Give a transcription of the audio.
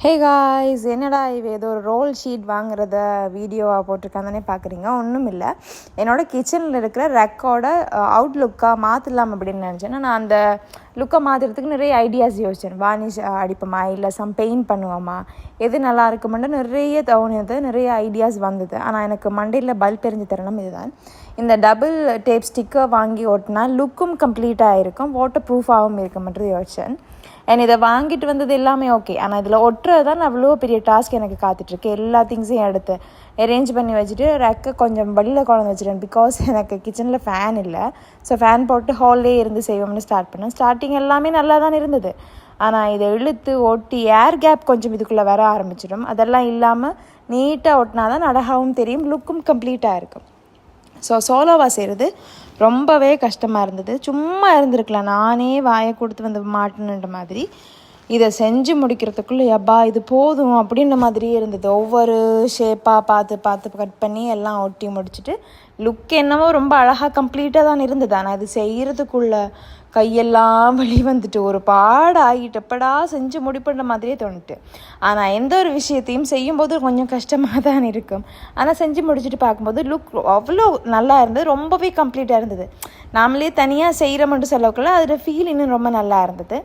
Hey guys, என்னடா இது ஏதோ ஒரு ரோல் ஷீட் வாங்குறத வீடியோவாக போட்டிருக்காங்கன்னே பார்க்குறீங்க. ஒன்றும் இல்லை, என்னோடய கிச்சனில் இருக்கிற ரெக்கோட அவுட்லுக்காக மாற்றலாம் அப்படின்னு நினச்சேன். நான் அந்த லுக்கை மாற்றுறதுக்கு நிறைய ஐடியாஸ் யோசித்தேன். வார்னிஷ் அடிப்போமா, இல்லை பெயிண்ட் பண்ணுவோமா, எது நல்லா இருக்குமென்று நிறைய தோணியது, நிறைய ஐடியாஸ் வந்தது. ஆனால் எனக்கு மண்டையில் பல்ப் எரிஞ்சு தரணும் இதுதான். இந்த டபுள் டேப் ஸ்டிக்கர் வாங்கி ஓட்டினா லுக்கும் கம்ப்ளீட்டாக இருக்கும், வாட்டர் ப்ரூஃபாகவும் இருக்குமென்று யோசித்தேன். இதை வாங்கிட்டு வந்தது எல்லாமே ஓகே, ஆனால் இதில் ஒட்டுறது தான் அவ்வளோ பெரிய டாஸ்க் எனக்கு காத்துட்ருக்கு. எல்லா திங்ஸையும் எடுத்து அரேஞ்ச் பண்ணி வச்சுட்டு ரெக்கை கொஞ்சம் வெளியில் கொண்டு வச்சுட்டேன். பிகாஸ் எனக்கு கிச்சனில் ஃபேன் இல்லை. ஸோ ஃபேன் போட்டு ஹால்லே இருந்து செய்வோம்னு ஸ்டார்ட் பண்ணேன். ஸ்டார்டிங் எல்லாமே நல்லா தான் இருந்தது. ஆனால் இதை இழுத்து ஒட்டி ஏர் கேப் கொஞ்சம் இதுக்குள்ளே வர ஆரம்பிச்சிடும். அதெல்லாம் இல்லாமல் நீட்டாக ஒட்டினா தான் அழகாகவும் தெரியும், லுக்கும் கம்ப்ளீட்டாக இருக்கும். ஸோ சோலோவாக செய்கிறது ரொம்பவே கஷ்டமாக இருந்தது. சும்மா இருந்திருக்கலாம், நானே வாயை கொடுத்து வந்து மாட்டணுன்ற மாதிரி. இதை செஞ்சு முடிக்கிறதுக்குள்ளே யப்பா இது போதும் அப்படின்ற மாதிரியே இருந்தது. ஒவ்வொரு ஷேப்பாக பார்த்து கட் பண்ணி எல்லாம் ஒட்டி முடிச்சுட்டு லுக் என்னவோ ரொம்ப அழகாக கம்ப்ளீட்டாக தான் இருந்தது. ஆனால் இது செய்கிறதுக்குள்ள கையெல்லாம் வலி வந்துட்டு ஒரு பாடாகிட்டு எப்படா செஞ்சு முடிப்புன்ற மாதிரியே தோணுட்டு. ஆனால் எந்த ஒரு விஷயத்தையும் செய்யும்போது கொஞ்சம் கஷ்டமாக தான் இருக்கும். ஆனால் செஞ்சு முடிச்சுட்டு பார்க்கும்போது லுக் அவ்வளோ நல்லா இருந்தது, ரொம்பவே கம்ப்ளீட்டாக இருந்தது. நாமளே தனியாக செய்கிறோம்னு சொல்லக்குள்ள அதோட ஃபீல் இன்னும் ரொம்ப நல்லா இருந்தது.